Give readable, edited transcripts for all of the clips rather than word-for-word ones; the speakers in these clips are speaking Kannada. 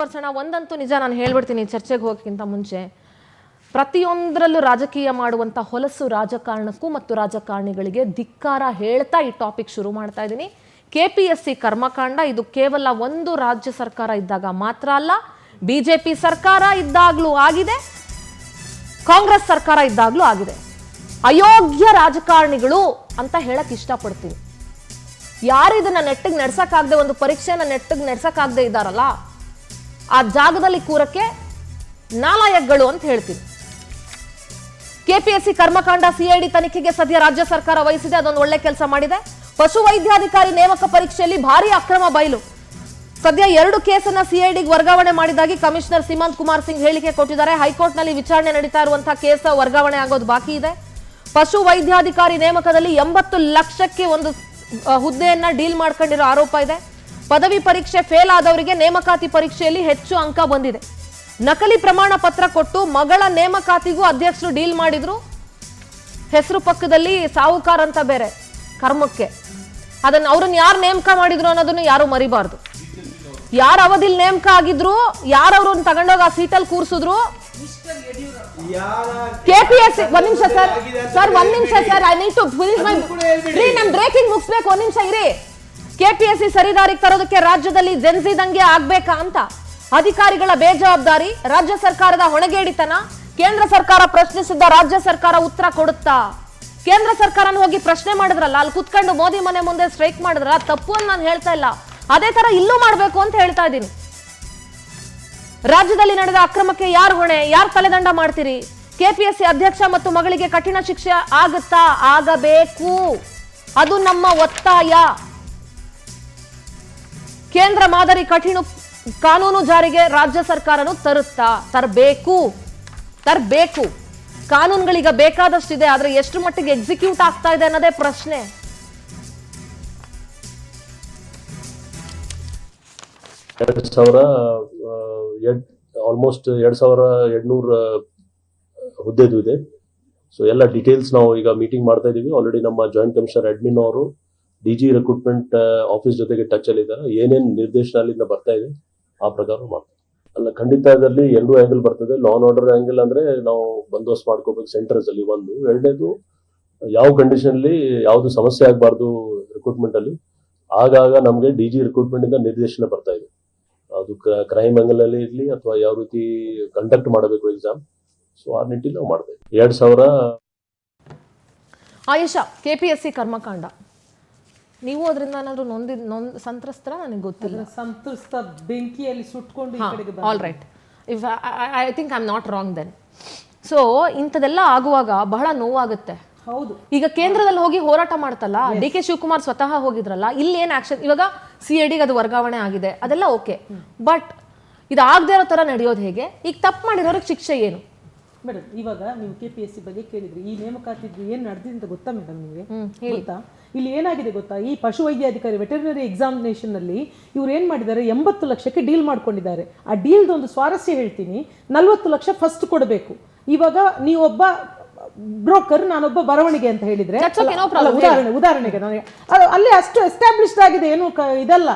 ಮುಂದುವರ್ಸೋಣ. ಒಂದಂತೂ ನಿಜ, ನಾನು ಹೇಳ್ಬಿಡ್ತೀನಿ ಚರ್ಚೆಗೆ ಹೋಗೋಕ್ಕಿಂತ ಮುಂಚೆ. ಪ್ರತಿಯೊಂದರಲ್ಲೂ ರಾಜಕೀಯ ಮಾಡುವಂಥ ಹೊಲಸು ರಾಜಕಾರಣಕ್ಕೂ ಮತ್ತು ರಾಜಕಾರಣಿಗಳಿಗೆ ಧಿಕ್ಕಾರ ಹೇಳ್ತಾ ಈ ಟಾಪಿಕ್ ಶುರು ಮಾಡ್ತಾ ಇದ್ದೀನಿ. KPSC ಕರ್ಮಕಾಂಡ ಇದು ಕೇವಲ ಒಂದು ರಾಜ್ಯ ಸರ್ಕಾರ ಇದ್ದಾಗ ಮಾತ್ರ ಅಲ್ಲ, BJP ಸರ್ಕಾರ ಇದ್ದಾಗಲೂ ಆಗಿದೆ, ಕಾಂಗ್ರೆಸ್ ಸರ್ಕಾರ ಇದ್ದಾಗಲೂ ಆಗಿದೆ. ಅಯೋಗ್ಯ ರಾಜಕಾರಣಿಗಳು ಅಂತ ಹೇಳಕ್ ಇಷ್ಟಪಡ್ತೀನಿ. ಯಾರು ಇದನ್ನ ನೆಟ್ಟಿಗೆ ನಡ್ಸಕ್ಕಾಗದೆ, ಒಂದು ಪರೀಕ್ಷೆನ ನೆಟ್ಟಿಗೆ ನಡ್ಸಕ್ಕಾಗದೆ ಇದ್ದಾರಲ್ಲ, ಆ ಜಾಗದಲ್ಲಿ ಕೂರಕ್ಕೆ ನಾಲಾಯಕ್ಗಳು ಅಂತ ಹೇಳ್ತೀನಿ. KPSC ಕರ್ಮಕಾಂಡ CID ತನಿಖೆಗೆ ಸದ್ಯ ರಾಜ್ಯ ಸರ್ಕಾರ ವಹಿಸಿದೆ, ಅದೊಂದು ಒಳ್ಳೆ ಕೆಲಸ ಮಾಡಿದೆ. ಪಶು ವೈದ್ಯಾಧಿಕಾರಿ ನೇಮಕ ಪರೀಕ್ಷೆಯಲ್ಲಿ ಭಾರಿ ಅಕ್ರಮ ಬಯಲು. ಸದ್ಯ 2 ಕೇಸನ್ನ CIDಗೆ ವರ್ಗಾವಣೆ ಮಾಡಿದಾಗಿ ಕಮಿಷನರ್ ಸಿಮಂತ್ ಕುಮಾರ್ ಸಿಂಗ್ ಹೇಳಿಕೆ ಕೊಟ್ಟಿದ್ದಾರೆ. ಹೈಕೋರ್ಟ್ನಲ್ಲಿ ವಿಚಾರಣೆ ನಡೀತಾ ಇರುವಂತಹ ಕೇಸ್ ವರ್ಗಾವಣೆ ಆಗೋದು ಬಾಕಿ ಇದೆ. ಪಶು ವೈದ್ಯಾಧಿಕಾರಿ ನೇಮಕದಲ್ಲಿ 80 ಲಕ್ಷಕ್ಕೆ ಒಂದು ಹುದ್ದೆಯನ್ನ ಡೀಲ್ ಮಾಡ್ಕೊಂಡಿರೋ ಆರೋಪ ಇದೆ. ಪದವಿ ಪರೀಕ್ಷೆ ಫೇಲ್ ಆದವರಿಗೆ ನೇಮಕಾತಿ ಪರೀಕ್ಷೆಯಲ್ಲಿ ಹೆಚ್ಚು ಅಂಕ ಬಂದಿದೆ. ನಕಲಿ ಪ್ರಮಾಣ ಪತ್ರ ಕೊಟ್ಟು ಮಗಳ ನೇಮಕಾತಿಗೂ ಅಧ್ಯಕ್ಷರು ಡೀಲ್ ಮಾಡಿದ್ರು. ಹೆಸರು ಪಕ್ಕದಲ್ಲಿ ಸಾಹುಕಾರ ಅಂತ ಬೇರೆ ಕರ್ಮಕ್ಕೆ. ಅವ್ರನ್ನ ಯಾರು ನೇಮಕ ಮಾಡಿದ್ರು ಅನ್ನೋದನ್ನು ಯಾರು ಮರಿಬಾರ್ದು. ಯಾರು ಅವಧಿಲ್ ನೇಮಕ ಆಗಿದ್ರು, ಯಾರು ಅವ್ರನ್ನ ತಗೊಂಡೋಗಿ ಆ ಸೀಟಲ್ಲಿ ಕೂರಿಸಿದ್ರು. KPSC ಒಂದ್ ನಿಮಿಷ ಸರ್, ಒಂದ್ ನಿಮಿಷ sir, I need to finish my ನಮ್ ಬ್ರೇಕಿಂಗ್ ಮುಗಿಸ್ಬೇಕು, ಒಂದ್ ನಿಮಿಷ ಇರಿ. KPSC ಸರಿದಾರಿಗೆ ತರೋದಕ್ಕೆ ರಾಜ್ಯದಲ್ಲಿ ಜೆನ್ಸಿ ದಂಗೆ ಆಗ್ಬೇಕಾ ಅಂತ ಅಧಿಕಾರಿಗಳ ಬೇಜವಾಬ್ದಾರಿ, ರಾಜ್ಯ ಸರ್ಕಾರದ ಹೊಣೆಗೇಡಿತನ. ಕೇಂದ್ರ ಸರ್ಕಾರ ಪ್ರಶ್ನಿಸಿದ್ದ ರಾಜ್ಯ ಸರ್ಕಾರ ಉತ್ತರ ಕೊಡುತ್ತಾ? ಕೇಂದ್ರ ಸರ್ಕಾರನ ಹೋಗಿ ಪ್ರಶ್ನೆ ಮಾಡಿದ್ರಲ್ಲ, ಅಲ್ಲಿ ಕುತ್ಕೊಂಡು ಮೋದಿ ಮನೆ ಮುಂದೆ ಸ್ಟ್ರೈಕ್ ಮಾಡಿದ್ರ, ತಪ್ಪು ಅಂತ ನಾನು ಹೇಳ್ತಾ ಇಲ್ಲ. ಅದೇ ತರ ಇಲ್ಲೂ ಮಾಡ್ಬೇಕು ಅಂತ ಹೇಳ್ತಾ ಇದ್ದೀನಿ. ರಾಜ್ಯದಲ್ಲಿ ನಡೆದ ಅಕ್ರಮಕ್ಕೆ ಯಾರು ಹೊಣೆ, ಯಾರು ತಲೆದಂಡ ಮಾಡ್ತೀರಿ? KPSC ಅಧ್ಯಕ್ಷ ಮತ್ತು ಮಗಳಿಗೆ ಕಠಿಣ ಶಿಕ್ಷೆ ಆಗುತ್ತಾ? ಆಗಬೇಕು, ಅದು ನಮ್ಮ ಒತ್ತಾಯ. ಕೇಂದ್ರ ಮಾದರಿ ಕಠಿಣ ಕಾನೂನು ಜಾರಿಗೆ ರಾಜ್ಯ ಸರ್ಕಾರನು ತರಬೇಕು. ಕಾನೂನುಗಳೀಗ ಬೇಕಾದಷ್ಟಿದೆ, ಆದ್ರೆ ಎಷ್ಟು ಮಟ್ಟಿಗೆ ಎಕ್ಸಿಕ್ಯೂಟ್ ಆಗ್ತಾ ಇದೆ ಅನ್ನೋದೇ ಪ್ರಶ್ನೆ. ಆಲ್ಮೋಸ್ಟ್ 2200 ಹುದ್ದೆದು ಇದೆ. ಸೊ ಎಲ್ಲ ಡೀಟೇಲ್ಸ್ ನಾವು ಈಗ ಮೀಟಿಂಗ್ ಮಾಡ್ತಾ ಇದೀವಿ. ಆಲ್ರೆಡಿ ನಮ್ಮ ಜಾಯಿಂಟ್ ಕಮಿಷನರ್ ಅಡ್ಮಿನ್ ಅವರು DG ರಿಕ್ರೂಟ್ಮೆಂಟ್ ಆಫೀಸ್ ಜೊತೆಗೆ ಟಚ್ ಅಲ್ಲಿ ಇದ್ದಾರೆ. ಏನೇನು ನಿರ್ದೇಶನ ಅಲ್ಲಿಂದ ಬರ್ತಾ ಇದೆ ಆ ಪ್ರಕಾರ ಮಾಡ್ತಾರೆ. ಅಲ್ಲ, ಖಂಡಿತ ಅದರಲ್ಲಿ 2 ಆಂಗಲ್ ಬರ್ತದೆ. ಲಾ ಅಂಡ್ ಆರ್ಡರ್ ಆಂಗಲ್ ಅಂದ್ರೆ ನಾವು ಬಂದೋಬಸ್ತ್ ಮಾಡ್ಕೋಬೇಕು ಸೆಂಟರ್ಸ್ ಅಲ್ಲಿ ಒಂದು. 2ನೇದು, ಯಾವ ಕಂಡೀಷನ್ ಅಲ್ಲಿ ಯಾವ್ದು ಸಮಸ್ಯೆ ಆಗಬಾರ್ದು ರಿಕ್ರೂಟ್ಮೆಂಟ್ ಅಲ್ಲಿ. ಆಗಾಗ ನಮ್ಗೆ DG ರಿಕ್ರೂಟ್ಮೆಂಟ್ ಇಂದ ನಿರ್ದೇಶನ ಬರ್ತಾ ಇದೆ. ಅದು ಕ್ರೈಮ್ ಆಂಗಲ್ ಅಲ್ಲಿ ಇರ್ಲಿ ಅಥವಾ ಯಾವ ರೀತಿ ಕಂಡಕ್ಟ್ ಮಾಡಬೇಕು ಎಕ್ಸಾಮ್, ಸೊ ಆ ನಿಟ್ಟಿನಲ್ಲಿ ನಾವು ಮಾಡ್ತಾ ಇದ್ದೀವಿ. 2000 ಆಯುಷಾ, KPSC ಕರ್ಮಕಾಂಡ, ನೀವು ಅದರಿಂದ ಏನಾದ್ರು ಸಂತ್ರಸ್ತರ? ನನಗೆ ಗೊತ್ತಿಲ್ಲ. ಸಂತ್ರಸ್ತ ಬೆಂಕಿಯಲ್ಲಿ ಸುಟ್ಕೊಂಡು all right, if I think I am not wrong then. So ಇಂಥದೆಲ್ಲ ಆಗುವಾಗ ಬಹಳ ನೋವಾಗುತ್ತೆ. ಹೌದು. ಈಗ ಕೇಂದ್ರದಲ್ಲಿ ಹೋಗಿ ಹೋರಾಟ ಮಾಡ್ತಲ್ಲ, DK ಶಿವಕುಮಾರ್ ಸ್ವತಃ ಹೋಗಿದ್ರಲ್ಲ, ಇಲ್ಲಿ ಏನ್ ಆಕ್ಷನ್? ಇವಾಗ CIDಗೆ ಅದು ವರ್ಗಾವಣೆ ಆಗಿದೆ, ಅದೆಲ್ಲ ಓಕೆ. ಬಟ್ ಇದು ಆಗದೆ ಇರೋ ತರ ನಡೆಯೋದು ಹೇಗೆ? ಈಗ ತಪ್ಪು ಮಾಡಿರೋರಿಗೆ ಶಿಕ್ಷೆ ಏನು? ಮೇಡಮ್, ಇವಾಗ ನೀವು KPSC ಬಗ್ಗೆ ಕೇಳಿದ್ರಿ. ಈ ನೇಮಕಾತಿ ಏನ್ ನಡೆದಿದೆ ಅಂತ ಗೊತ್ತಾ ಮೇಡಮ್ ನಿಮಗೆ? ಗೊತ್ತಾ? ಇಲ್ಲಿ ಏನಾಗಿದೆ ಗೊತ್ತಾ? ಈ ಪಶು ವೈದ್ಯಾಧಿಕಾರಿ ವೆಟರ್ನರಿ ಎಕ್ಸಾಮಿನೇಷನ್ ನಲ್ಲಿ ಇವ್ರು ಏನ್ ಮಾಡಿದ್ದಾರೆ, 80 ಲಕ್ಷಕ್ಕೆ ಡೀಲ್ ಮಾಡ್ಕೊಂಡಿದ್ದಾರೆ. ಆ ಡೀಲ್ದು ಒಂದು ಸ್ವಾರಸ್ಯ ಹೇಳ್ತೀನಿ. 40 ಲಕ್ಷ ಫಸ್ಟ್ ಕೊಡಬೇಕು. ಇವಾಗ ನೀವೊಬ್ಬ ಬ್ರೋಕರ್, ನಾನೊಬ್ಬ ಬರವಣಿಗೆ ಅಂತ ಹೇಳಿದ್ರೆ, ಉದಾಹರಣೆಗೆ ನನಗೆ ಅಲ್ಲಿ ಅಷ್ಟು ಎಸ್ಟಾಬ್ಲಿಷ್ಡ್ ಆಗಿದೆ, ಏನು ಇದಲ್ಲ.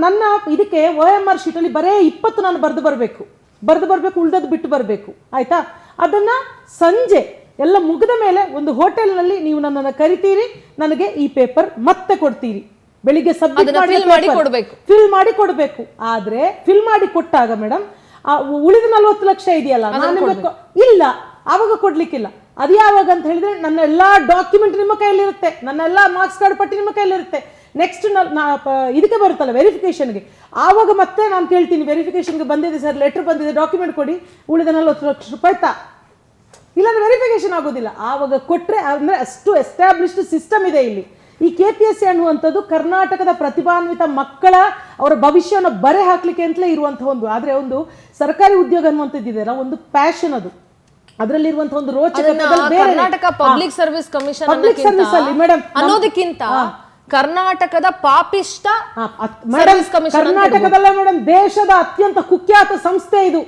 ನನ್ನ ಇದಕ್ಕೆ OMR ಶೀಟ್ ಅಲ್ಲಿ ಬರೇ 20 ನಾನು ಬರೆದು ಬರಬೇಕು, ಉಳ್ದದ್ದು ಬಿಟ್ಟು ಬರಬೇಕು. ಆಯ್ತಾ? ಅದನ್ನ ಸಂಜೆ ಎಲ್ಲ ಮುಗಿದ ಮೇಲೆ ಒಂದು ಹೋಟೆಲ್ನಲ್ಲಿ ನೀವು ನನ್ನನ್ನು ಕರಿತೀರಿ, ನನಗೆ ಈ ಪೇಪರ್ ಮತ್ತೆ ಕೊಡ್ತೀರಿ. ಬೆಳಿಗ್ಗೆ ಸಬ್ಮಿಟ್ ಫಿಲ್ ಮಾಡಿ ಕೊಡಬೇಕು. ಆದ್ರೆ ಫಿಲ್ ಮಾಡಿ ಕೊಟ್ಟಾಗ ಮೇಡಮ್, ಉಳಿದ 40 ಲಕ್ಷ ಇದೆಯಲ್ಲ, ಇಲ್ಲ, ಆವಾಗ ಕೊಡ್ಲಿಕ್ಕಿಲ್ಲ. ಅದು ಯಾವಾಗ ಅಂತ ಹೇಳಿದ್ರೆ, ನನ್ನ ಎಲ್ಲಾ ಡಾಕ್ಯುಮೆಂಟ್ ನಿಮ್ಮ ಕೈಯಲ್ಲಿರುತ್ತೆ, ನನ್ನ ಎಲ್ಲಾ ಮಾರ್ಕ್ಸ್ ಕಾರ್ಡ್ ಪಟ್ಟಿ ನಿಮ್ಮ ಕೈಯಲ್ಲಿರುತ್ತೆ. ನೆಕ್ಸ್ಟ್ ಇದಕ್ಕೆ ಬರುತ್ತಲ್ಲ ವೆರಿಫಿಕೇಶನ್ಗೆ, ಆವಾಗ ಮತ್ತೆ ನಾನು ಕೇಳ್ತೀನಿ, ವೆರಿಫಿಕೇಶನ್ಗೆ ಬಂದಿದೆ ಸರ್, ಲೆಟರ್ ಬಂದಿದೆ, ಡಾಕ್ಯುಮೆಂಟ್ ಕೊಡಿ, ಉಳಿದ 40 ಲಕ್ಷ ರೂಪಾಯಿ ಇಲ್ಲಾಂದ್ರೆ ವೆರಿಫಿಕೇಶನ್ ಆಗೋದಿಲ್ಲ. ಆವಾಗ ಕೊಟ್ರೆ, ಅಂದ್ರೆ ಅಷ್ಟು ಎಸ್ಟಾಬ್ಲಿಷ್ಡ್ ಸಿಸ್ಟಮ್ ಇದೆ ಇಲ್ಲಿ. ಈ KPSC ಅನ್ನುವಂಥದ್ದು ಕರ್ನಾಟಕದ ಪ್ರತಿಭಾನ್ವಿತ ಮಕ್ಕಳ ಅವರ ಭವಿಷ್ಯವನ್ನು ಬರೆ ಹಾಕ್ಲಿಕ್ಕೆ ಅಂತಲೇ ಇರುವಂತಹ ಒಂದು, ಆದ್ರೆ ಒಂದು ಸರ್ಕಾರಿ ಉದ್ಯೋಗ ಅನ್ನುವಂಥದ್ದಿದೆಯಲ್ಲ, ಒಂದು ಪ್ಯಾಷನ್ ಅದು. ಅದರಲ್ಲಿರುವಂತಹ ಒಂದು ರೋಚಕತೆ ಕರ್ನಾಟಕ ಪಬ್ಲಿಕ್ ಸರ್ವಿಸ್ ಕಮಿಷನ್ ಅನ್ನೋದಕ್ಕಿಂತ ಕರ್ನಾಟಕದ ಪಾಪಿಷ್ಟ ಕರ್ನಾಟಕದಲ್ಲ ಮೇಡಮ್, ದೇಶದ ಅತ್ಯಂತ ಕುಖ್ಯಾತ ಸಂಸ್ಥೆ ಇದು.